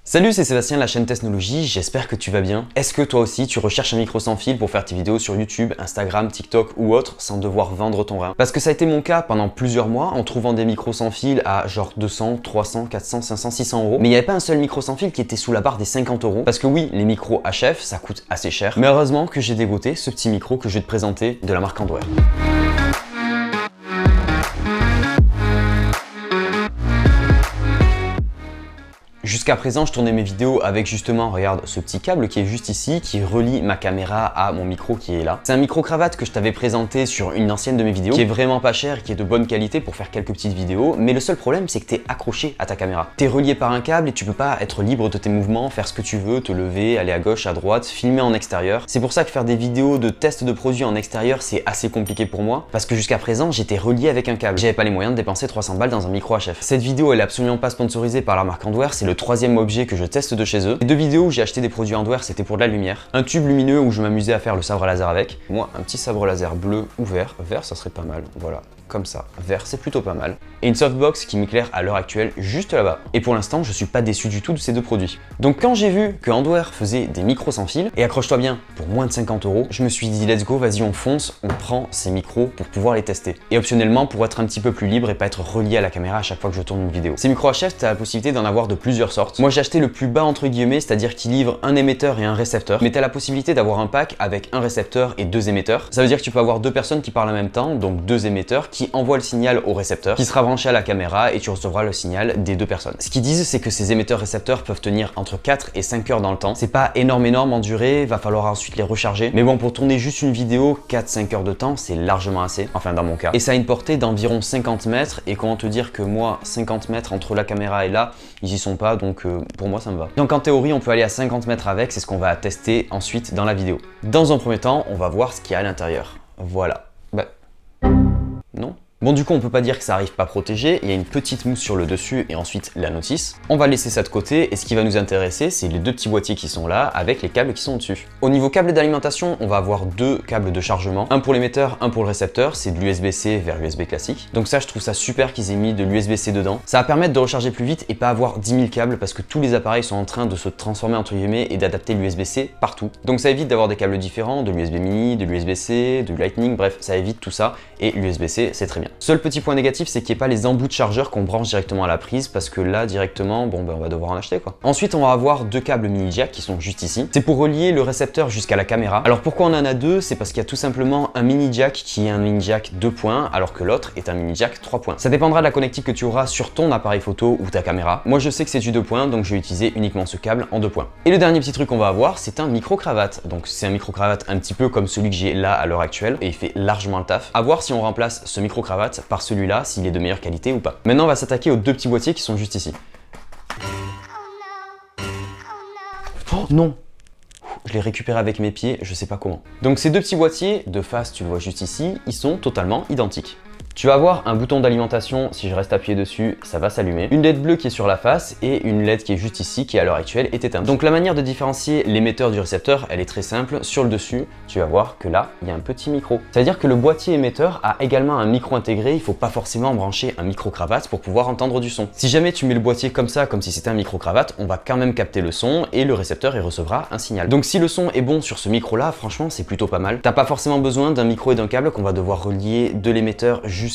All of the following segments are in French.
Salut, c'est Sébastien de la chaîne Technologie, j'espère que tu vas bien. Est-ce que toi aussi tu recherches un micro sans fil pour faire tes vidéos sur YouTube, Instagram, TikTok ou autre sans devoir vendre ton rein? Parce que ça a été mon cas pendant plusieurs mois en trouvant des micros sans fil à genre 200, 300, 400, 500, 600 euros. Mais il n'y avait pas un seul micro sans fil qui était sous la barre des 50 euros. Parce que oui, les micros HF ça coûte assez cher. Mais heureusement que j'ai dégoté ce petit micro que je vais te présenter de la marque Andwear. Jusqu'à présent, je tournais mes vidéos avec justement, regarde, ce petit câble qui est juste ici, qui relie ma caméra à mon micro qui est là. C'est un micro cravate que je t'avais présenté sur une ancienne de mes vidéos, qui est vraiment pas cher, qui est de bonne qualité pour faire quelques petites vidéos, mais le seul problème, c'est que t'es accroché à ta caméra. T'es relié par un câble et tu peux pas être libre de tes mouvements, faire ce que tu veux, te lever, aller à gauche, à droite, filmer en extérieur. C'est pour ça que faire des vidéos de tests de produits en extérieur, c'est assez compliqué pour moi, parce que jusqu'à présent, j'étais relié avec un câble. J'avais pas les moyens de dépenser 300 balles dans un micro HF. Cette vidéo, elle est absolument pas sponsorisée par la marque Andwear, c'est le troisième objet que je teste de chez eux. Les deux vidéos où j'ai acheté des produits Andwear, c'était pour de la lumière. Un tube lumineux où je m'amusais à faire le sabre laser avec. Moi, un petit sabre laser bleu ou vert. Vert, ça serait pas mal. Voilà. Comme ça. Vert, c'est plutôt pas mal. Et une softbox qui m'éclaire à l'heure actuelle juste là-bas. Et pour l'instant, je suis pas déçu du tout de ces deux produits. Donc quand j'ai vu que Andwear faisait des micros sans fil, et accroche-toi bien, pour moins de 50 euros, je me suis dit let's go, vas-y on fonce, on prend ces micros pour pouvoir les tester. Et optionnellement pour être un petit peu plus libre et pas être relié à la caméra à chaque fois que je tourne une vidéo. Ces micros HF, tu as la possibilité d'en avoir de plusieurs sortes. Moi j'ai acheté le plus bas entre guillemets, c'est-à-dire qu'il livre un émetteur et un récepteur. Mais tu as la possibilité d'avoir un pack avec un récepteur et deux émetteurs. Ça veut dire que tu peux avoir deux personnes qui parlent en même temps, donc deux émetteurs qui envoient le signal au récepteur qui sera branché à la caméra et tu recevras le signal des deux personnes. Ce qu'ils disent, c'est que ces émetteurs-récepteurs peuvent tenir entre 4 et 5 heures dans le temps. C'est pas énorme en durée, va falloir ensuite les recharger. Mais bon, pour tourner juste une vidéo, 4-5 heures de temps, c'est largement assez, enfin dans mon cas. Et ça a une portée d'environ 50 mètres et comment te dire que moi, 50 mètres entre la caméra et là, ils y sont pas, donc pour moi ça me va. Donc en théorie, on peut aller à 50 mètres avec, c'est ce qu'on va tester ensuite dans la vidéo. Dans un premier temps, on va voir ce qu'il y a à l'intérieur. Voilà. Bah... non. Bon, du coup, on peut pas dire que ça arrive pas protégé, il y a une petite mousse sur le dessus et ensuite la notice. On va laisser ça de côté et ce qui va nous intéresser, c'est les deux petits boîtiers qui sont là avec les câbles qui sont au-dessus. Au niveau câble d'alimentation, on va avoir deux câbles de chargement, un pour l'émetteur, un pour le récepteur, c'est de l'USB-C vers USB classique. Donc ça, je trouve ça super qu'ils aient mis de l'USB-C dedans. Ça va permettre de recharger plus vite et pas avoir 10 000 câbles parce que tous les appareils sont en train de se transformer entre guillemets et d'adapter l'USB-C partout. Donc ça évite d'avoir des câbles différents, de l'USB mini, de l'USB-C, de Lightning, bref, ça évite tout ça et l'USB-C, c'est très bien. Seul petit point négatif, c'est qu'il n'y ait pas les embouts de chargeur qu'on branche directement à la prise parce que là, directement, bon, ben, on va devoir en acheter quoi. Ensuite, on va avoir deux câbles mini jack qui sont juste ici. C'est pour relier le récepteur jusqu'à la caméra. Alors pourquoi on en a deux? C'est parce qu'il y a tout simplement un mini jack qui est un mini jack 2 points alors que l'autre est un mini jack 3 points. Ça dépendra de la connectique que tu auras sur ton appareil photo ou ta caméra. Moi, je sais que c'est du 2 points, donc je vais utiliser uniquement ce câble en 2 points. Et le dernier petit truc qu'on va avoir, c'est un micro-cravate. Donc c'est un micro-cravate un petit peu comme celui que j'ai là à l'heure actuelle et il fait largement le taf. À voir si on remplace ce micro-cravate par celui-là, s'il est de meilleure qualité ou pas. Maintenant, on va s'attaquer aux deux petits boîtiers qui sont juste ici. Oh non! Je l'ai récupéré avec mes pieds, je sais pas comment. Donc ces deux petits boîtiers, de face, tu le vois juste ici, ils sont totalement identiques. Tu vas avoir un bouton d'alimentation, si je reste appuyé dessus, ça va s'allumer. Une LED bleue qui est sur la face et une LED qui est juste ici, qui à l'heure actuelle est éteinte. Donc la manière de différencier l'émetteur du récepteur, elle est très simple. Sur le dessus, tu vas voir que là, il y a un petit micro. Ça veut dire que le boîtier émetteur a également un micro intégré, il ne faut pas forcément brancher un micro-cravate pour pouvoir entendre du son. Si jamais tu mets le boîtier comme ça, comme si c'était un micro-cravate, on va quand même capter le son et le récepteur, il recevra un signal. Donc si le son est bon sur ce micro-là, franchement, c'est plutôt pas mal. T'as pas forcément besoin d'un micro et d'un câble qu'on va devoir relier de l'émetteur jusqu'à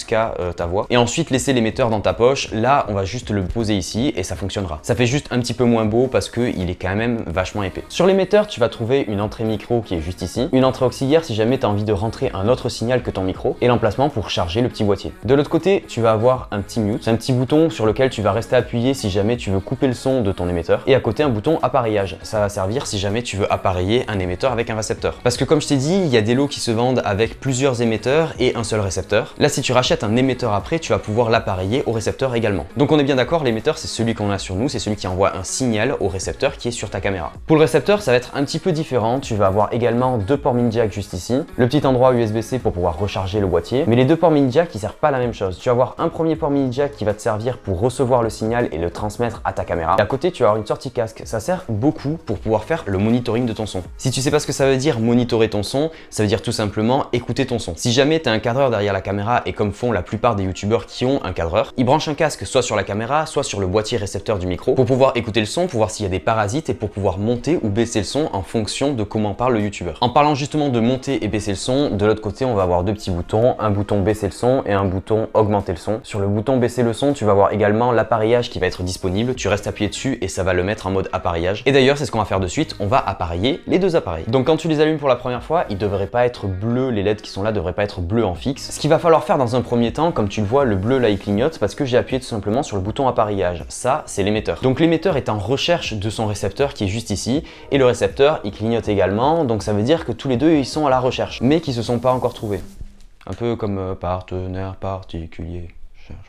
ta voix et ensuite laisser l'émetteur dans ta poche. Là, on va juste le poser ici et ça fonctionnera. Ça fait juste un petit peu moins beau parce que il est quand même vachement épais. Sur l'émetteur, tu vas trouver une entrée micro qui est juste ici, une entrée auxiliaire si jamais tu as envie de rentrer un autre signal que ton micro et l'emplacement pour charger le petit boîtier. De l'autre côté, tu vas avoir un petit mute, c'est un petit bouton sur lequel tu vas rester appuyé si jamais tu veux couper le son de ton émetteur et à côté un bouton appareillage. Ça va servir si jamais tu veux appareiller un émetteur avec un récepteur. Parce que comme je t'ai dit, il y a des lots qui se vendent avec plusieurs émetteurs et un seul récepteur. Là, si tu rachètes un émetteur après, tu vas pouvoir l'appareiller au récepteur également. Donc on est bien d'accord, l'émetteur c'est celui qu'on a sur nous, c'est celui qui envoie un signal au récepteur qui est sur ta caméra. Pour le récepteur, ça va être un petit peu différent, tu vas avoir également deux ports mini jack juste ici, le petit endroit USB-C pour pouvoir recharger le boîtier, mais les deux ports mini jack qui servent pas à la même chose. Tu vas avoir un premier port mini jack qui va te servir pour recevoir le signal et le transmettre à ta caméra. Et à côté, tu vas avoir une sortie casque, ça sert beaucoup pour pouvoir faire le monitoring de ton son. Si tu sais pas ce que ça veut dire monitorer ton son, ça veut dire tout simplement écouter ton son. Si jamais tu as un cadreur derrière la caméra et comme comme font la plupart des youtubeurs qui ont un cadreur. Ils branchent un casque soit sur la caméra, soit sur le boîtier récepteur du micro pour pouvoir écouter le son, pour voir s'il y a des parasites et pour pouvoir monter ou baisser le son en fonction de comment parle le youtubeur. En parlant justement de monter et baisser le son, de l'autre côté on va avoir deux petits boutons, un bouton baisser le son et un bouton augmenter le son. Sur le bouton baisser le son, tu vas voir également l'appareillage qui va être disponible. Tu restes appuyé dessus et ça va le mettre en mode appareillage. Et d'ailleurs c'est ce qu'on va faire de suite, on va appareiller les deux appareils. Donc quand tu les allumes pour la première fois, ils devraient pas être bleus, les LED qui sont là devraient pas être bleus en fixe. Ce qu'il va falloir faire dans un premier temps, comme tu le vois, le bleu là il clignote parce que j'ai appuyé tout simplement sur le bouton appareillage. Ça c'est l'émetteur. Donc l'émetteur est en recherche de son récepteur qui est juste ici et le récepteur il clignote également, donc ça veut dire que tous les deux ils sont à la recherche mais qui se sont pas encore trouvés. Un peu comme partenaire particulier.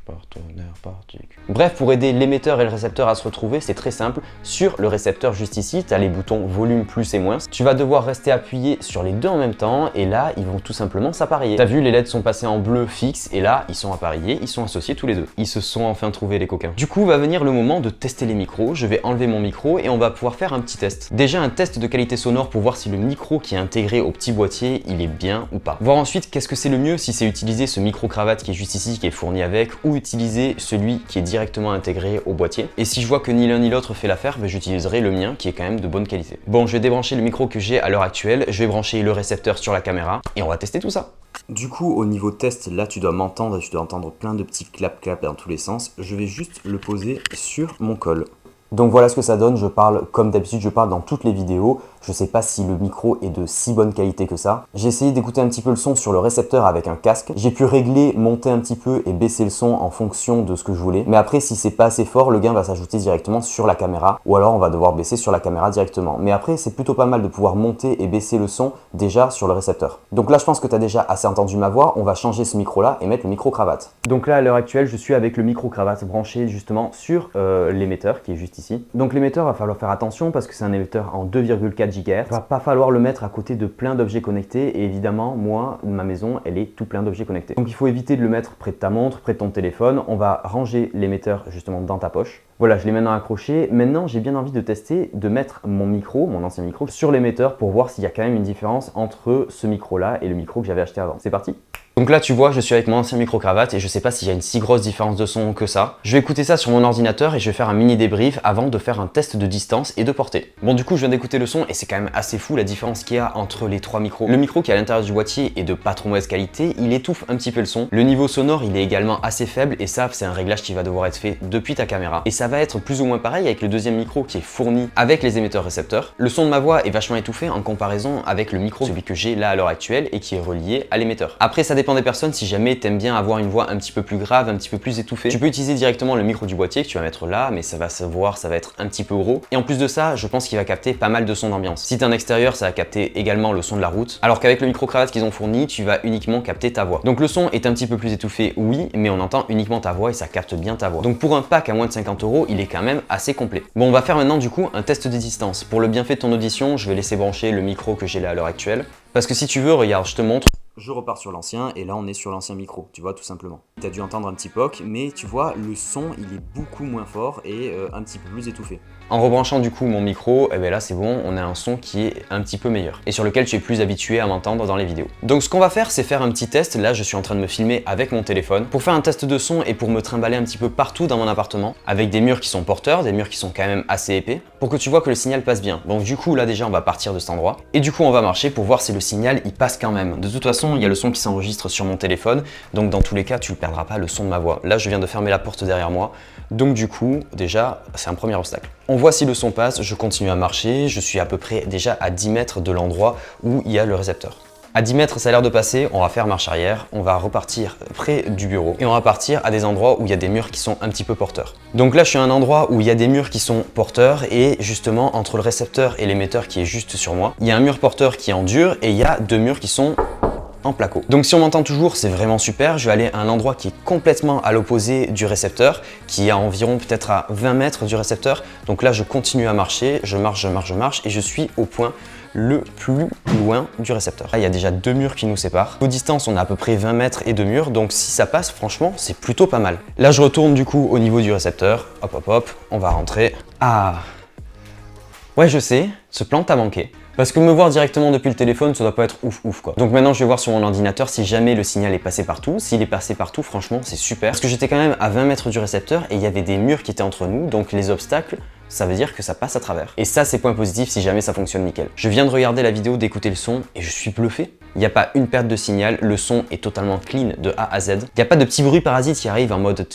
Partenaire particulier. Bref, pour aider l'émetteur et le récepteur à se retrouver, c'est très simple. Sur le récepteur juste ici, tu as les boutons volume plus et moins. Tu vas devoir rester appuyé sur les deux en même temps et là, ils vont tout simplement s'appareiller. Tu as vu, les LED sont passés en bleu fixe et là, ils sont appareillés, ils sont associés tous les deux. Ils se sont enfin trouvés les coquins. Du coup, va venir le moment de tester les micros. Je vais enlever mon micro et on va pouvoir faire un petit test. Déjà un test de qualité sonore pour voir si le micro qui est intégré au petit boîtier, il est bien ou pas. Voir ensuite qu'est-ce que c'est le mieux, si c'est utiliser ce micro cravate qui est juste ici, qui est fourni avec, ou utiliser celui qui est directement intégré au boîtier. Et si je vois que ni l'un ni l'autre fait l'affaire, ben j'utiliserai le mien qui est quand même de bonne qualité. Bon, je vais débrancher le micro que j'ai à l'heure actuelle, je vais brancher le récepteur sur la caméra et on va tester tout ça. Du coup, au niveau test, là tu dois m'entendre, tu dois entendre plein de petits clap-clap dans tous les sens. Je vais juste le poser sur mon col. Donc voilà ce que ça donne, je parle comme d'habitude, je parle dans toutes les vidéos. Je sais pas si le micro est de si bonne qualité que ça. J'ai essayé d'écouter un petit peu le son sur le récepteur avec un casque. J'ai pu régler, monter un petit peu et baisser le son en fonction de ce que je voulais. Mais après, si c'est pas assez fort, le gain va s'ajouter directement sur la caméra. Ou alors on va devoir baisser sur la caméra directement. Mais après, c'est plutôt pas mal de pouvoir monter et baisser le son déjà sur le récepteur. Donc là, je pense que tu as déjà assez entendu ma voix. On va changer ce micro-là et mettre le micro cravate. Donc là, à l'heure actuelle, je suis avec le micro cravate branché justement sur l'émetteur qui est juste ici. Donc l'émetteur, va falloir faire attention parce que c'est un émetteur en 2,4 GHz. Il va pas falloir le mettre à côté de plein d'objets connectés et évidemment, moi, ma maison, elle est tout plein d'objets connectés. Donc il faut éviter de le mettre près de ta montre, près de ton téléphone. On va ranger l'émetteur justement dans ta poche. Voilà, je l'ai maintenant accroché. Maintenant, j'ai bien envie de tester, de mettre mon micro, mon ancien micro, sur l'émetteur pour voir s'il y a quand même une différence entre ce micro-là et le micro que j'avais acheté avant. C'est parti ? Donc là tu vois, je suis avec mon ancien micro cravate et je sais pas s'il y a une si grosse différence de son que ça. Je vais écouter ça sur mon ordinateur et je vais faire un mini débrief avant de faire un test de distance et de portée. Bon du coup je viens d'écouter le son et c'est quand même assez fou la différence qu'il y a entre les trois micros. Le micro qui est à l'intérieur du boîtier est de pas trop mauvaise qualité, il étouffe un petit peu le son. Le niveau sonore il est également assez faible et ça c'est un réglage qui va devoir être fait depuis ta caméra. Et ça va être plus ou moins pareil avec le deuxième micro qui est fourni avec les émetteurs récepteurs. Le son de ma voix est vachement étouffé en comparaison avec le micro, celui que j'ai là à l'heure actuelle et qui est relié à l'émetteur. Après ça dépend des personnes, si jamais t'aimes bien avoir une voix un petit peu plus grave, un petit peu plus étouffée, tu peux utiliser directement le micro du boîtier que tu vas mettre là, mais ça va se voir, ça va être un petit peu gros. Et en plus de ça, je pense qu'il va capter pas mal de sons d'ambiance. Si t'es en extérieur, ça va capter également le son de la route, alors qu'avec le micro cravate qu'ils ont fourni, tu vas uniquement capter ta voix. Donc le son est un petit peu plus étouffé, oui, mais on entend uniquement ta voix et ça capte bien ta voix. Donc pour un pack à moins de 50 €, il est quand même assez complet. Bon, on va faire maintenant du coup un test de distance. Pour le bienfait de ton audition, je vais laisser brancher le micro que j'ai là à l'heure actuelle. Parce que si tu veux, regarde, je te montre. Je repars sur l'ancien et là on est sur l'ancien micro, tu vois, tout simplement. Tu as dû entendre un petit poc, mais tu vois, le son il est beaucoup moins fort et un petit peu plus étouffé. En rebranchant du coup mon micro, et bien là c'est bon, on a un son qui est un petit peu meilleur et sur lequel tu es plus habitué à m'entendre dans les vidéos. Donc ce qu'on va faire, c'est faire un petit test. Là je suis en train de me filmer avec mon téléphone pour faire un test de son et pour me trimballer un petit peu partout dans mon appartement avec des murs qui sont porteurs, des murs qui sont quand même assez épais pour que tu vois que le signal passe bien. Donc du coup là déjà on va partir de cet endroit et du coup on va marcher pour voir si le signal il passe quand même. De toute façon il y a le son qui s'enregistre sur mon téléphone, donc dans tous les cas tu ne perdras pas le son de ma voix. Là je viens de fermer la porte derrière moi, donc du coup déjà c'est un premier obstacle. On voit si le son passe, je continue à marcher, je suis à peu près déjà à 10 mètres de l'endroit où il y a le récepteur. À 10 mètres, ça a l'air de passer, on va faire marche arrière, on va repartir près du bureau et on va partir à des endroits où il y a des murs qui sont un petit peu porteurs. Donc là, je suis à un endroit où il y a des murs qui sont porteurs et justement, entre le récepteur et l'émetteur qui est juste sur moi, il y a un mur porteur qui est en dur et il y a deux murs qui sont en placo. Donc si on m'entend toujours, c'est vraiment super. Je vais aller à un endroit qui est complètement à l'opposé du récepteur, qui est à environ peut-être à 20 mètres du récepteur. Donc là, je continue à marcher, je marche et je suis au point le plus loin du récepteur. Là, il y a déjà deux murs qui nous séparent. Aux distances, on a à peu près 20 mètres et deux murs, donc si ça passe, franchement, c'est plutôt pas mal. Là, je retourne du coup au niveau du récepteur. Hop, hop, hop, on va rentrer. Ah! Ouais, je sais, Ce plan t'a manqué. Parce que me voir directement depuis le téléphone, ça doit pas être ouf quoi. Donc maintenant je vais voir sur mon ordinateur si jamais le signal est passé partout. S'il est passé partout, franchement c'est super. Parce que j'étais quand même à 20 mètres du récepteur et il y avait des murs qui étaient entre nous, donc les obstacles, ça veut dire que ça passe à travers. Et ça c'est point positif si jamais ça fonctionne nickel. Je viens de regarder la vidéo, d'écouter le son et je suis bluffé. Il n'y a pas une perte de signal, le son est totalement clean de A à Z. Il n'y a pas de petits bruits parasites qui arrivent en mode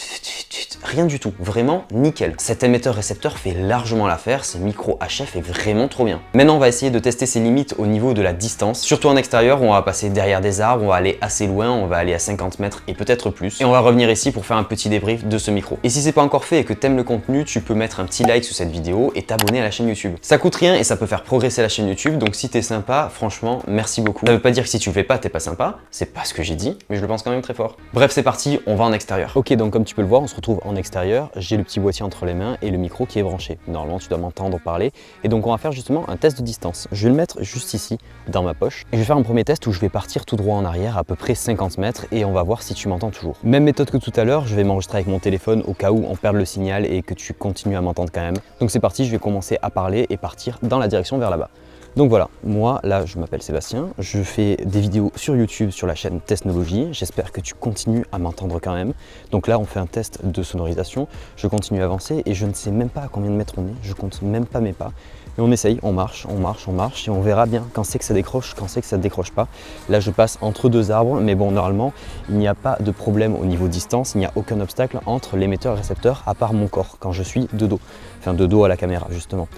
rien du tout, vraiment nickel. Cet émetteur-récepteur fait largement l'affaire, ce micro HF est vraiment trop bien. Maintenant on va essayer de tester ses limites au niveau de la distance, surtout en extérieur où on va passer derrière des arbres, on va aller assez loin, on va aller à 50 mètres et peut-être plus. Et on va revenir ici pour faire un petit débrief de ce micro. Et si c'est pas encore fait et que t'aimes le contenu, tu peux mettre un petit like sous cette vidéo et t'abonner à la chaîne YouTube. Ça coûte rien et ça peut faire progresser la chaîne YouTube, donc si t'es sympa, franchement, merci beaucoup. Ça veut pas dire que si tu le fais pas, t'es pas sympa, c'est pas ce que j'ai dit, mais je le pense quand même très fort. Bref, c'est parti, on va en extérieur. Ok, donc comme tu peux le voir, on se retrouve en extérieur, j'ai le petit boîtier entre les mains et le micro qui est branché. Normalement, tu dois m'entendre parler, et donc on va faire justement un test de distance. Je vais le mettre juste ici, dans ma poche, et je vais faire un premier test où je vais partir tout droit en arrière, à peu près 50 mètres, et on va voir si tu m'entends toujours. Même méthode que tout à l'heure, je vais m'enregistrer avec mon téléphone au cas où on perd le signal et que tu continues à m'entendre quand même. Donc c'est parti, je vais commencer à parler et partir dans la direction vers là-bas. Donc voilà, moi là je m'appelle Sébastien, je fais des vidéos sur YouTube sur la chaîne Testnologie, j'espère que tu continues à m'entendre quand même. Donc là on fait un test de sonorisation, je continue à avancer et je ne sais même pas à combien de mètres on est, je compte même pas mes pas. Et on essaye, on marche et on verra bien quand c'est que ça décroche, quand c'est que ça ne décroche pas. Là je passe entre deux arbres, mais bon normalement il n'y a pas de problème au niveau distance, il n'y a aucun obstacle entre l'émetteur et le récepteur à part mon corps quand je suis de dos, enfin de dos à la caméra justement.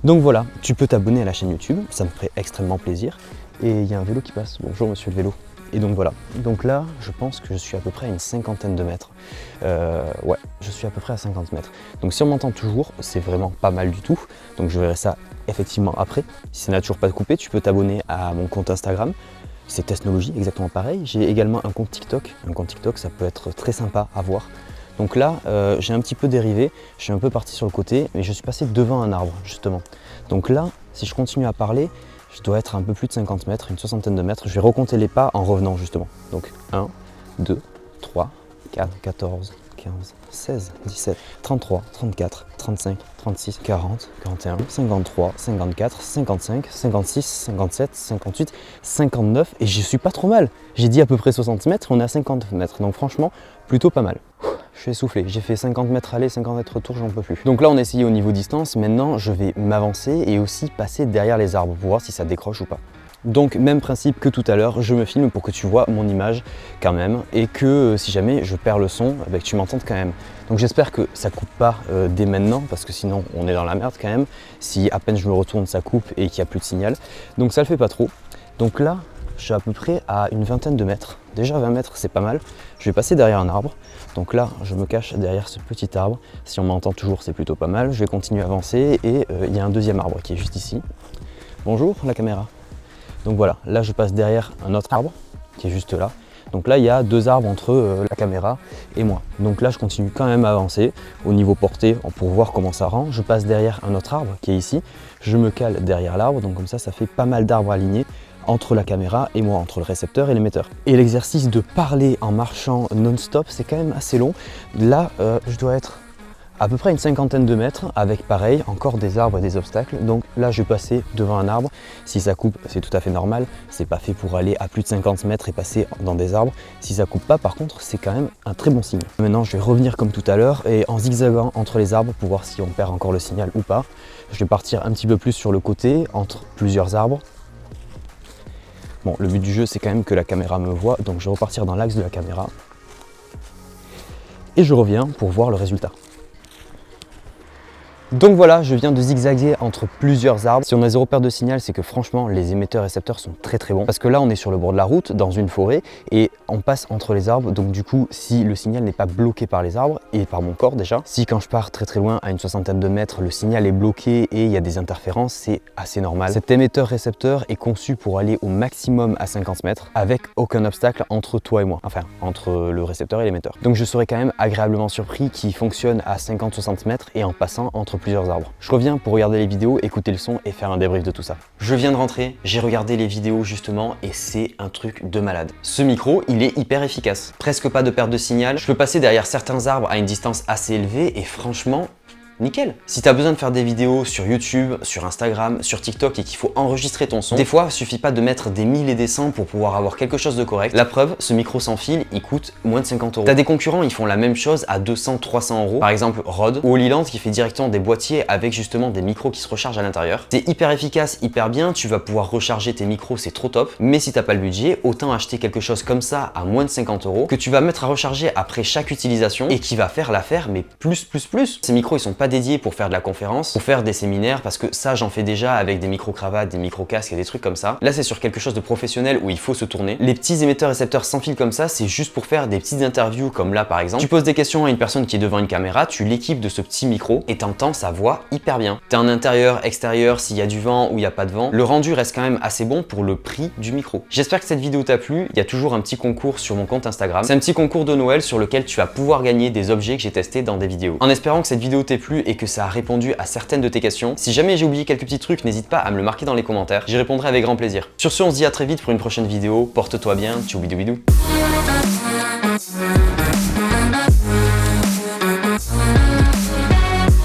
Donc voilà, tu peux t'abonner à la chaîne YouTube, ça me ferait extrêmement plaisir. Et il y a un vélo qui passe, bonjour monsieur le vélo. Et donc voilà, donc là je pense que je suis à peu près à une cinquantaine de mètres. Ouais, je suis à peu près à 50 mètres. Donc si on m'entend toujours, c'est vraiment pas mal du tout. Donc je verrai ça effectivement après. Si ça n'a toujours pas coupé, tu peux t'abonner à mon compte Instagram. C'est Testnologie, exactement pareil. J'ai également un compte TikTok. Un compte TikTok, ça peut être très sympa à voir. Donc là, j'ai un petit peu dérivé, je suis un peu parti sur le côté, mais je suis passé devant un arbre, justement. Donc là, si je continue à parler, je dois être à un peu plus de 50 mètres, une soixantaine de mètres. Je vais recompter les pas en revenant, justement. Donc 1, 2, 3, 4, 14, 15, 16, 17, 33, 34, 35, 36, 40, 41, 53, 54, 55, 56, 57, 58, 59 et je suis pas trop mal. J'ai dit à peu près 60 mètres, on est à 50 mètres, donc franchement, plutôt pas mal. Je suis essoufflé, j'ai fait 50 mètres aller, 50 mètres retour, j'en peux plus. Donc là on a essayé au niveau distance, maintenant je vais m'avancer et aussi passer derrière les arbres pour voir si ça décroche ou pas. Donc même principe que tout à l'heure, je me filme pour que tu vois mon image quand même et que si jamais je perds le son, que tu m'entendes quand même. Donc j'espère que ça coupe pas dès maintenant parce que sinon on est dans la merde quand même. Si à peine je me retourne ça coupe et qu'il n'y a plus de signal. Donc ça le fait pas trop. Donc là je suis à peu près à une vingtaine de mètres. Déjà 20 mètres c'est pas mal. Je vais passer derrière un arbre. Donc là je me cache derrière ce petit arbre. Si on m'entend toujours c'est plutôt pas mal. Je vais continuer à avancer et il y a un deuxième arbre qui est juste ici. Bonjour la caméra. Donc voilà, là je passe derrière un autre arbre qui est juste là. Donc là il y a deux arbres entre la caméra et moi. Donc là je continue quand même à avancer au niveau portée pour voir comment ça rend. Je passe derrière un autre arbre qui est ici. Je me cale derrière l'arbre, donc comme ça fait pas mal d'arbres alignés entre la caméra et moi, entre le récepteur et l'émetteur. Et l'exercice de parler en marchant non-stop, c'est quand même assez long. Là je dois être à peu près une cinquantaine de mètres avec pareil, encore des arbres et des obstacles. Donc là je vais passer devant un arbre. Si ça coupe, c'est tout à fait normal. C'est pas fait pour aller à plus de 50 mètres et passer dans des arbres. Si ça coupe pas, par contre, c'est quand même un très bon signe. Maintenant, je vais revenir comme tout à l'heure et en zigzagant entre les arbres pour voir si on perd encore le signal ou pas. Je vais partir un petit peu plus sur le côté, entre plusieurs arbres. Bon, le but du jeu, c'est quand même que la caméra me voit. Donc je vais repartir dans l'axe de la caméra. Et je reviens pour voir le résultat. Donc voilà, je viens de zigzaguer entre plusieurs arbres. Si on a zéro perte de signal, c'est que franchement, les émetteurs-récepteurs sont très bons. Parce que là, on est sur le bord de la route, dans une forêt, et on passe entre les arbres. Donc du coup, si le signal n'est pas bloqué par les arbres, et par mon corps déjà, si quand je pars très loin, à une soixantaine de mètres, le signal est bloqué et il y a des interférences, c'est assez normal. Cet émetteur-récepteur est conçu pour aller au maximum à 50 mètres, avec aucun obstacle entre toi et moi. Enfin, entre le récepteur et l'émetteur. Donc je serais quand même agréablement surpris qu'il fonctionne à 50-60 mètres et en passant entre plusieurs arbres. Je reviens pour regarder les vidéos, écouter le son et faire un débrief de tout ça. Je viens de rentrer, j'ai regardé les vidéos justement et c'est un truc de malade. Ce micro, il est hyper efficace. Presque pas de perte de signal. Je peux passer derrière certains arbres à une distance assez élevée et franchement, nickel. Si tu as besoin de faire des vidéos sur YouTube, sur Instagram, sur TikTok et qu'il faut enregistrer ton son, des fois, il suffit pas de mettre des 1000 et des 100 pour pouvoir avoir quelque chose de correct. La preuve, ce micro sans fil, il coûte moins de 50 euros. T'as des concurrents, ils font la même chose à 200, 300 euros. Par exemple, Rode ou Holyland qui fait directement des boîtiers avec justement des micros qui se rechargent à l'intérieur. C'est hyper efficace, hyper bien. Tu vas pouvoir recharger tes micros, c'est trop top. Mais si t'as pas le budget, autant acheter quelque chose comme ça à moins de 50 euros que tu vas mettre à recharger après chaque utilisation et qui va faire l'affaire, mais plus. Ces micros, ils sont pas dédiés pour faire de la conférence, pour faire des séminaires, parce que ça, j'en fais déjà avec des micro-cravates, des micro-casques et des trucs comme ça. Là, c'est sur quelque chose de professionnel où il faut se tourner. Les petits émetteurs-récepteurs sans fil comme ça, c'est juste pour faire des petites interviews comme là, par exemple. Tu poses des questions à une personne qui est devant une caméra, tu l'équipes de ce petit micro et t'entends sa voix hyper bien. T'es en intérieur, extérieur, s'il y a du vent ou il n'y a pas de vent, le rendu reste quand même assez bon pour le prix du micro. J'espère que cette vidéo t'a plu. Il y a toujours un petit concours sur mon compte Instagram. C'est un petit concours de Noël sur lequel tu vas pouvoir gagner des objets que j'ai testés dans des vidéos. En espérant que cette vidéo t'ait plu et que ça a répondu à certaines de tes questions. Si jamais j'ai oublié quelques petits trucs, n'hésite pas à me le marquer dans les commentaires. J'y répondrai avec grand plaisir. Sur ce, on se dit à très vite pour une prochaine vidéo. Porte-toi bien. Tchou bidou bidou.